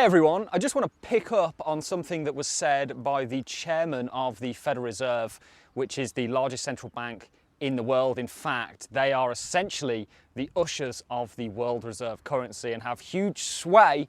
everyone, I just want to pick up on something that was said by the chairman of the Federal Reserve, which is the largest central bank in the world. In fact, they are essentially the ushers of the world reserve currency and have huge sway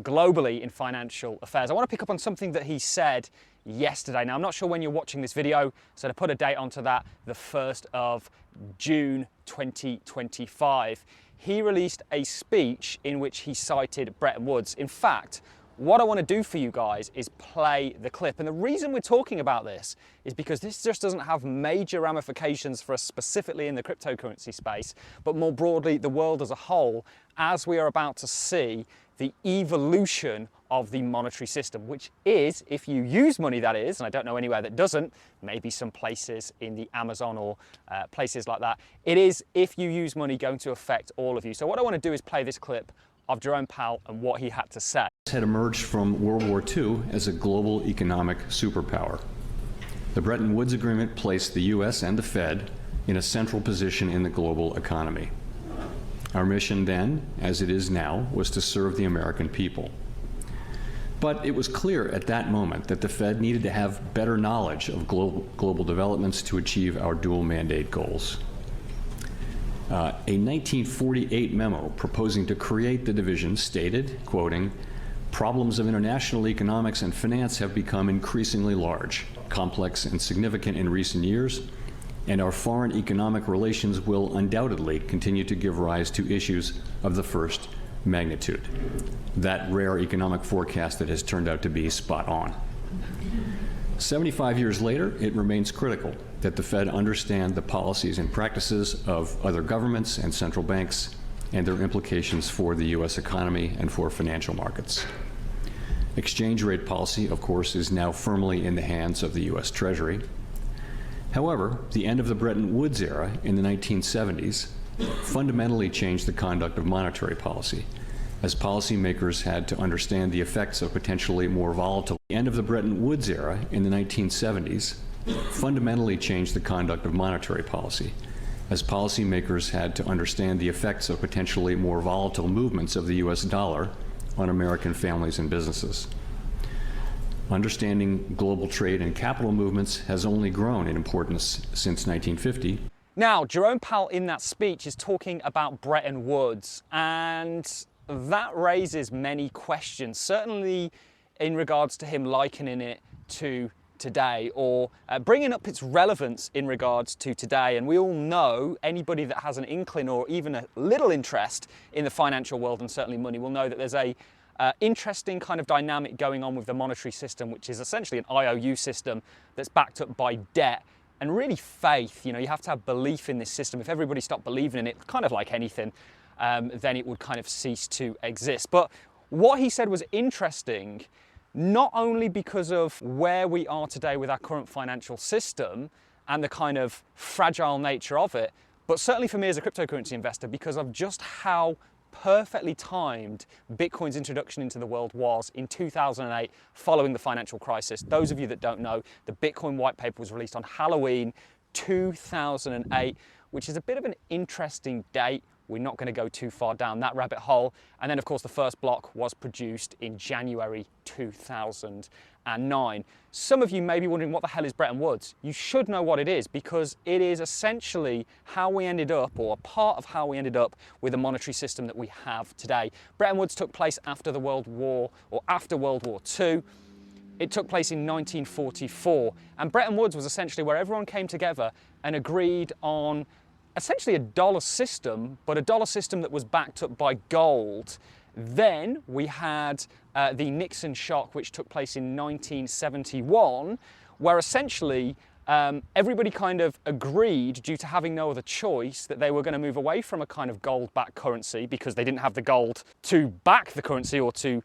globally in financial affairs. I want to pick up on something that he said yesterday. Now, I'm not sure when you're watching this video, so to put a date onto that, the 1st of June 2025. He released a speech in which he cited Bretton Woods. In fact, what I want to do for you guys is play the clip. And the reason we're talking about this is because this just doesn't have major ramifications for us specifically in the cryptocurrency space, but more broadly, the world as a whole, as we are about to see the evolution of the monetary system, which is, if you use money, that is, and I don't know anywhere that doesn't, maybe some places in the Amazon or places like that, it is, if you use money, going to affect all of you. So what I want to do is play this clip of Jerome Powell and what he had to say. Had emerged from World War II as a global economic superpower. The Bretton Woods Agreement placed the U.S. and the Fed in a central position in the global economy. Our mission then, as it is now, was to serve the American people. But it was clear at that moment that the Fed needed to have better knowledge of global developments to achieve our dual mandate goals. A 1948 memo proposing to create the division stated, quoting, "Problems of international economics and finance have become increasingly large, complex, and significant in recent years, and our foreign economic relations will undoubtedly continue to give rise to issues of the first magnitude." That rare economic forecast that has turned out to be spot on. 75 years later, it remains critical that the Fed understand the policies and practices of other governments and central banks and their implications for the U.S. economy and for financial markets. Exchange rate policy, of course, is now firmly in the hands of the U.S. Treasury. However, the end of the Bretton Woods era in the 1970s fundamentally changed the conduct of monetary policy, as policymakers had to understand the effects of potentially more volatile. The end of the Bretton Woods era in the 1970s fundamentally changed the conduct of monetary policy, as policymakers had to understand the effects of potentially more volatile movements of the U.S. dollar on American families and businesses. Understanding global trade and capital movements has only grown in importance since 1950. Now, Jerome Powell in that speech is talking about Bretton Woods, and that raises many questions, certainly in regards to him likening it to today, or bringing up its relevance in regards to today. And we all know, anybody that has an inkling or even a little interest in the financial world, and certainly money, will know that there's a interesting kind of dynamic going on with the monetary system, which is essentially an IOU system that's backed up by debt and really faith. You know, you have to have belief in this system. If everybody stopped believing in it, kind of like anything, then it would kind of cease to exist. But what he said was interesting, not only because of where we are today with our current financial system and the kind of fragile nature of it, but certainly for me as a cryptocurrency investor, because of just how perfectly timed Bitcoin's introduction into the world was in 2008 following the financial crisis. Those of you that don't know, the Bitcoin white paper was released on Halloween 2008, which is a bit of an interesting date. We're not going to go too far down that rabbit hole. And then, of course, the first block was produced in January 2009. Some of you may be wondering, what the hell is Bretton Woods? You should know what it is, because it is essentially how we ended up, or a part of how we ended up with the monetary system that we have today. Bretton Woods took place after the World War, or after World War II. It took place in 1944. And Bretton Woods was essentially where everyone came together and agreed on essentially a dollar system, but a dollar system that was backed up by gold. Then we had the Nixon shock, which took place in 1971, where essentially everybody kind of agreed, due to having no other choice, that they were going to move away from a kind of gold-backed currency because they didn't have the gold to back the currency or to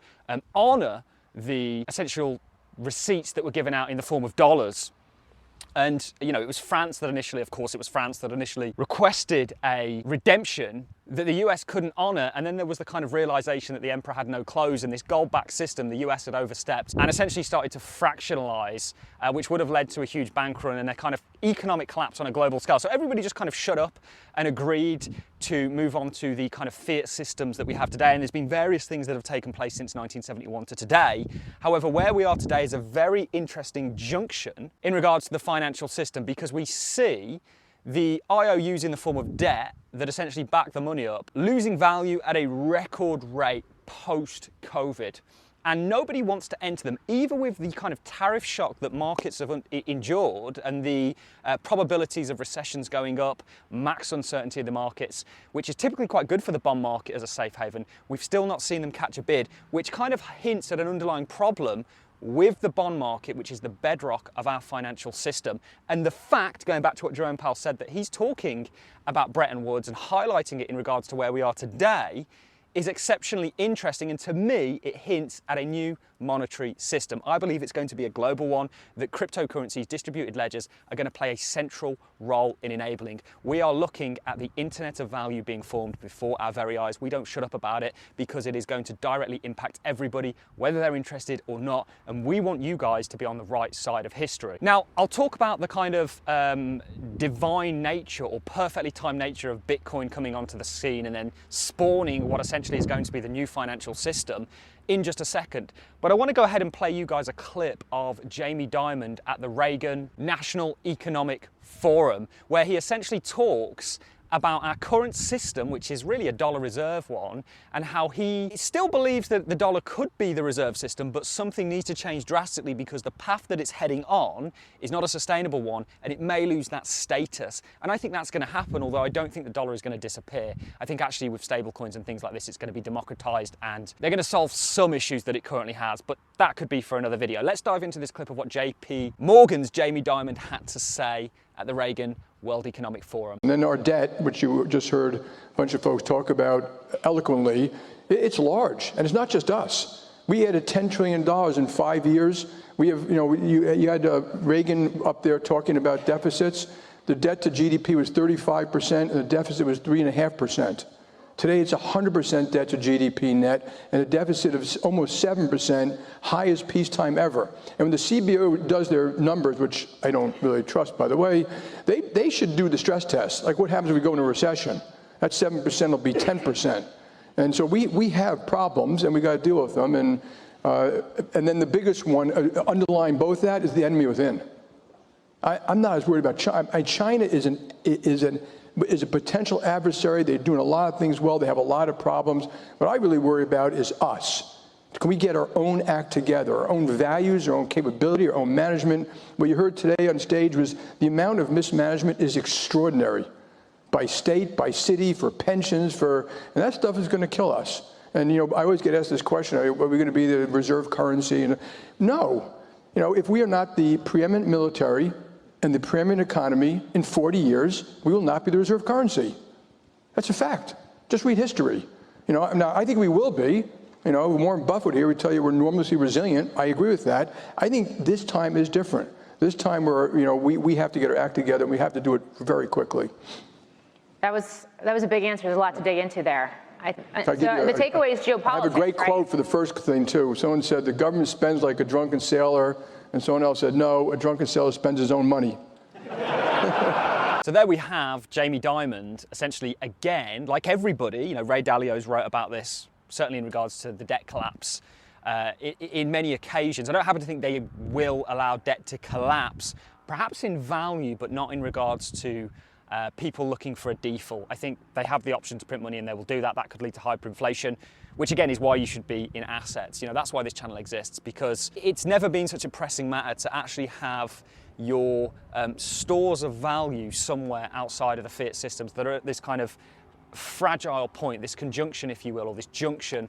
honor the essential receipts that were given out in the form of dollars. And, you know, it was France that initially, of course, it was France that initially requested a redemption that the US couldn't honor, and then there was the kind of realization that the emperor had no clothes, and this gold-backed system the US had overstepped and essentially started to fractionalize, which would have led to a huge bank run and a kind of economic collapse on a global scale. So everybody just kind of shut up and agreed to move on to the kind of fiat systems that we have today, and there's been various things that have taken place since 1971 to today. However, where we are today is a very interesting junction in regards to the financial system, because we see the IOUs in the form of debt that essentially back the money up, losing value at a record rate post-COVID. And nobody wants to enter them, even with the kind of tariff shock that markets have endured and the probabilities of recessions going up, max uncertainty of the markets, which is typically quite good for the bond market as a safe haven. We've still not seen them catch a bid, which kind of hints at an underlying problem with the bond market, which is the bedrock of our financial system. And the fact, going back to what Jerome Powell said, that he's talking about Bretton Woods and highlighting it in regards to where we are today is exceptionally interesting, and to me it hints at a new monetary system. I believe it's going to be a global one that cryptocurrencies, distributed ledgers, are going to play a central role in enabling. We are looking at the internet of value being formed before our very eyes. We don't shut up about it because it is going to directly impact everybody, whether they're interested or not, and we want you guys to be on the right side of history. Now, I'll talk about the kind of divine nature or perfectly timed nature of Bitcoin coming onto the scene and then spawning what essentially is going to be the new financial system in just a second. But I want to go ahead and play you guys a clip of Jamie Dimon at the Reagan National Economic Forum, where he essentially talks about our current system, which is really a dollar reserve one, and how he still believes that the dollar could be the reserve system, but something needs to change drastically because the path that it's heading on is not a sustainable one, and it may lose that status. And I think that's going to happen, although I don't think the dollar is going to disappear. I think actually with stablecoins and things like this, it's going to be democratized, and they're going to solve some issues that it currently has, but that could be for another video. Let's dive into this clip of what JPMorgan's Jamie Dimon had to say at the Reagan World Economic Forum. And then our debt, which you just heard a bunch of folks talk about eloquently, it's large, and it's not just us. We added $10 trillion in 5 years. We have, you had Reagan up there talking about deficits. The debt to GDP was 35%, and the deficit was 3.5%. Today, it's 100% debt to GDP net, and a deficit of almost 7%, highest peacetime ever. And when the CBO does their numbers, which I don't really trust, by the way, they should do the stress test. Like, what happens if we go into a recession? That 7% will be 10%. And so we have problems, and we got to deal with them. And then the biggest one, underlying both that, is the enemy within. I'm not as worried about China. China is a potential adversary. They're doing a lot of things well. They have a lot of problems. What I really worry about is us. Can we get our own act together, our own values, our own capability, our own management? What you heard today on stage was the amount of mismanagement is extraordinary. By state, by city, for pensions, and that stuff is going to kill us. And, I always get asked this question, are we going to be the reserve currency? And no. If we are not the preeminent military and the preeminent economy in 40 years, we will not be the reserve currency. That's a fact. Just read history. Now I think we will be. Warren Buffett here would tell you we're enormously resilient. I agree with that. I think this time is different. This time we have to get our act together, and we have to do it very quickly. That was a big answer. There's a lot to dig into there. So the takeaway is geopolitics. I have a great quote for the first thing too. Someone said the government spends like a drunken sailor, and someone else said, no, a drunken sailor spends his own money. So there we have Jamie Dimon, essentially, again, like everybody, Ray Dalio's wrote about this, certainly in regards to the debt collapse, in many occasions. I don't happen to think they will allow debt to collapse, perhaps in value, but not in regards to people looking for a default. I think they have the option to print money, and they will do that. That could lead to hyperinflation, which again is why you should be in assets. That's why this channel exists, because it's never been such a pressing matter to actually have your stores of value somewhere outside of the fiat systems that are at this kind of fragile point, this conjunction, if you will, or this junction.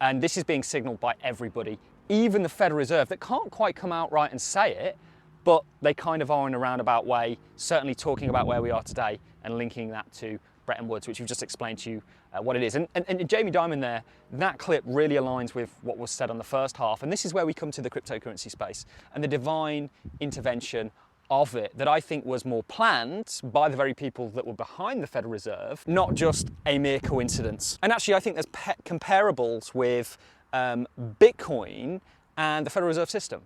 And this is being signaled by everybody, even the Federal Reserve, that can't quite come out right and say it, but they kind of are in a roundabout way, certainly talking about where we are today and linking that to Bretton Woods, which we've just explained to you what it is. And Jamie Dimon there, that clip really aligns with what was said on the first half. And this is where we come to the cryptocurrency space and the divine intervention of it that I think was more planned by the very people that were behind the Federal Reserve, not just a mere coincidence. And actually, I think there's comparables with Bitcoin and the Federal Reserve System,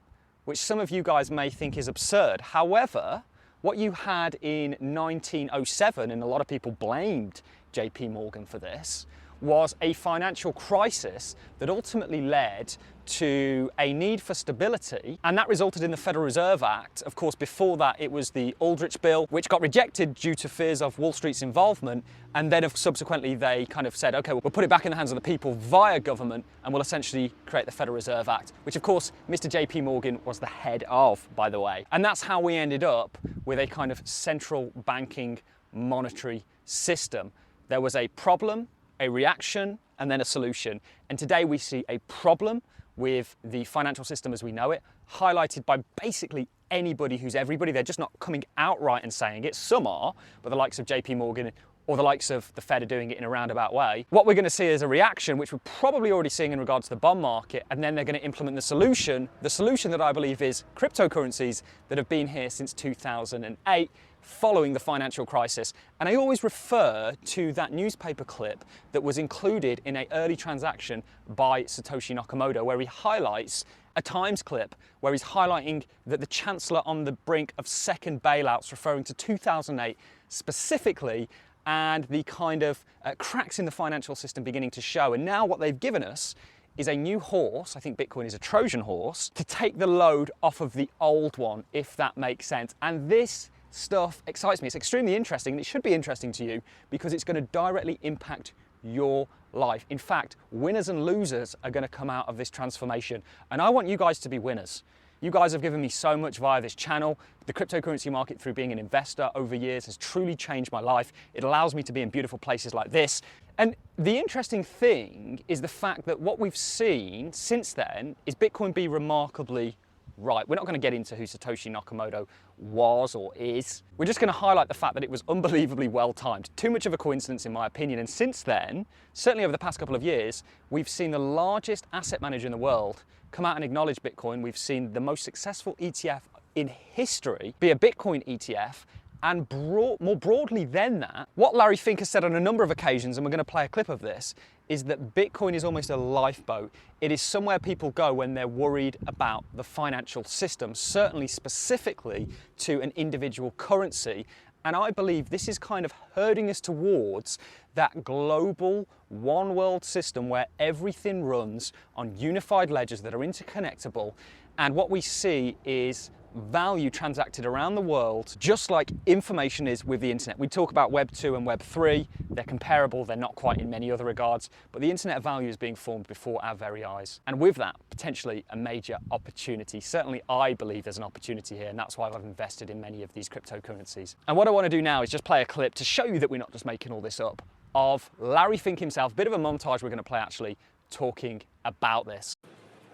which some of you guys may think is absurd. However, what you had in 1907, and a lot of people blamed JPMorgan for this, was a financial crisis that ultimately led to a need for stability, and that resulted in the Federal Reserve Act. Of course, before that, it was the Aldrich Bill, which got rejected due to fears of Wall Street's involvement, and then subsequently they kind of said, okay, we'll put it back in the hands of the people via government, and we'll essentially create the Federal Reserve Act, which of course Mr. JPMorgan was the head of, by the way. And that's how we ended up with a kind of central banking monetary system. There was a problem, a reaction, and then a solution. And today we see a problem with the financial system as we know it, highlighted by basically anybody who's everybody. They're just not coming outright and saying it. Some are, but the likes of JPMorgan or the likes of the Fed are doing it in a roundabout way. What we're going to see is a reaction, which we're probably already seeing in regards to the bond market, and then they're going to implement the solution that I believe is cryptocurrencies that have been here since 2008, following the financial crisis. And I always refer to that newspaper clip that was included in an early transaction by Satoshi Nakamoto, where he highlights a Times clip where he's highlighting that the Chancellor on the brink of second bailouts, referring to 2008 specifically, and the kind of cracks in the financial system beginning to show. And now what they've given us is a new horse, I think Bitcoin is a Trojan horse, to take the load off of the old one, if that makes sense. And this stuff excites me. It's extremely interesting, and it should be interesting to you because it's going to directly impact your life. In fact, winners and losers are going to come out of this transformation, and I want you guys to be winners. You guys have given me so much via this channel. The cryptocurrency market, through being an investor over years, has truly changed my life. It allows me to be in beautiful places like this. And the interesting thing is the fact that what we've seen since then is Bitcoin be remarkably right. We're not going to get into who Satoshi Nakamoto was or is. We're just going to highlight the fact that it was unbelievably well timed. Too much of a coincidence in my opinion. And since then, certainly over the past couple of years, we've seen the largest asset manager in the world come out and acknowledge Bitcoin. We've seen the most successful ETF in history be a Bitcoin ETF. And more broadly than that, what Larry Fink has said on a number of occasions, and we're going to play a clip of this, is that Bitcoin is almost a lifeboat. It is somewhere people go when they're worried about the financial system, certainly specifically to an individual currency. And I believe this is kind of herding us towards that global one world system where everything runs on unified ledgers that are interconnectable. And what we see is value transacted around the world, just like information is with the internet. We talk about Web 2 and Web 3. They're comparable. They're not quite in many other regards, but the internet of value is being formed before our very eyes. And with that, potentially a major opportunity. Certainly I believe there's an opportunity here, and that's why I've invested in many of these cryptocurrencies. And what I want to do now is just play a clip to show you that we're not just making all this up, of Larry Fink himself, a bit of a montage we're going to play actually, talking about this.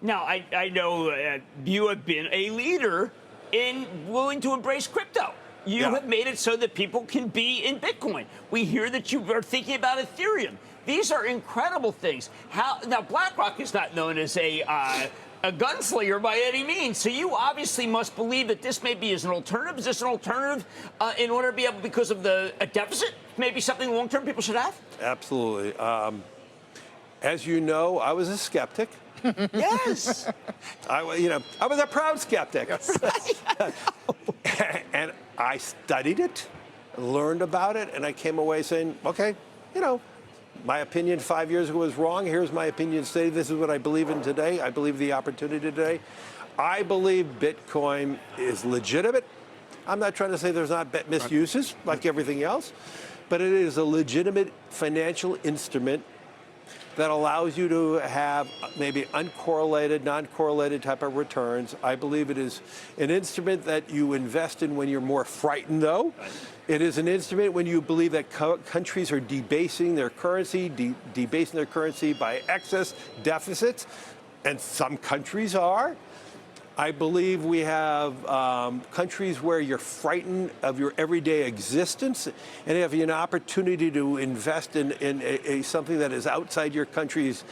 Now, I know you have been a leader in willing to embrace crypto. You have made it so that people can be in Bitcoin. We hear that you are thinking about Ethereum. These are incredible things. Now, BlackRock is not known as a gunslinger by any means, so you obviously must believe that this maybe is an alternative. Is this an alternative in order to be able, because of a deficit, maybe something long-term people should have? Absolutely. As you know, I was a skeptic. Yes. I was a proud skeptic. And I studied it, learned about it, and I came away saying, okay, my opinion 5 years ago was wrong. Here's my opinion today. This is what I believe in today. I believe the opportunity today. I believe Bitcoin is legitimate. I'm not trying to say there's not misuses like everything else, but it is a legitimate financial instrument that allows you to have maybe uncorrelated, non-correlated type of returns. I believe it is an instrument that you invest in when you're more frightened, though. It is an instrument when you believe that countries are debasing their currency, debasing their currency by excess deficits, and some countries are. I believe we have countries where you're frightened of your everyday existence, and if you have an opportunity to invest in something that is outside your country's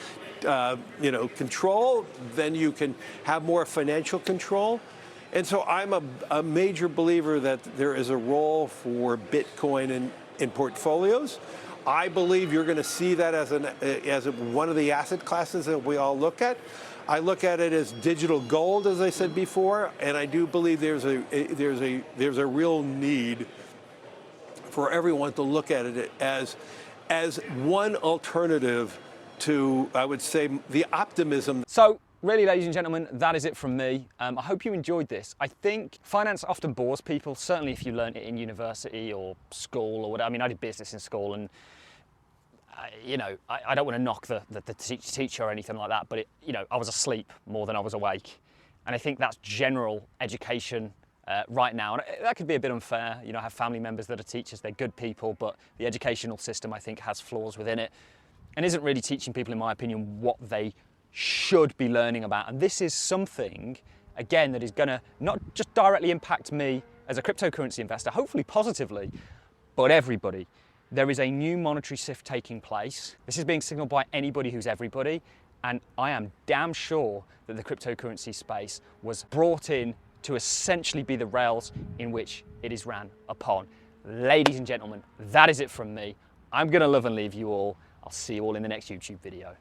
control, then you can have more financial control. And so I'm a major believer that there is a role for Bitcoin in portfolios. I believe you're going to see that as one of the asset classes that we all look at. I look at it as digital gold, as I said before, and I do believe there's a real need for everyone to look at it as one alternative to, I would say, the optimism. So, really, ladies and gentlemen, that is it from me. I hope you enjoyed this. I think finance often bores people, certainly if you learned it in university or school or whatever. I mean, I did business in school, and you know, I don't want to knock the teacher or anything like that, but I was asleep more than I was awake. And I think that's general education right now. And that could be a bit unfair. You know, I have family members that are teachers, they're good people, but the educational system, I think, has flaws within it and isn't really teaching people, in my opinion, what they should be learning about. And this is something, again, that is going to not just directly impact me as a cryptocurrency investor, hopefully positively, but everybody. There is a new monetary shift taking place. This is being signaled by anybody who's everybody, and I am damn sure that the cryptocurrency space was brought in to essentially be the rails in which it is ran upon. Ladies and gentlemen, that is it from me. I'm going to love and leave you all. I'll see you all in the next YouTube video.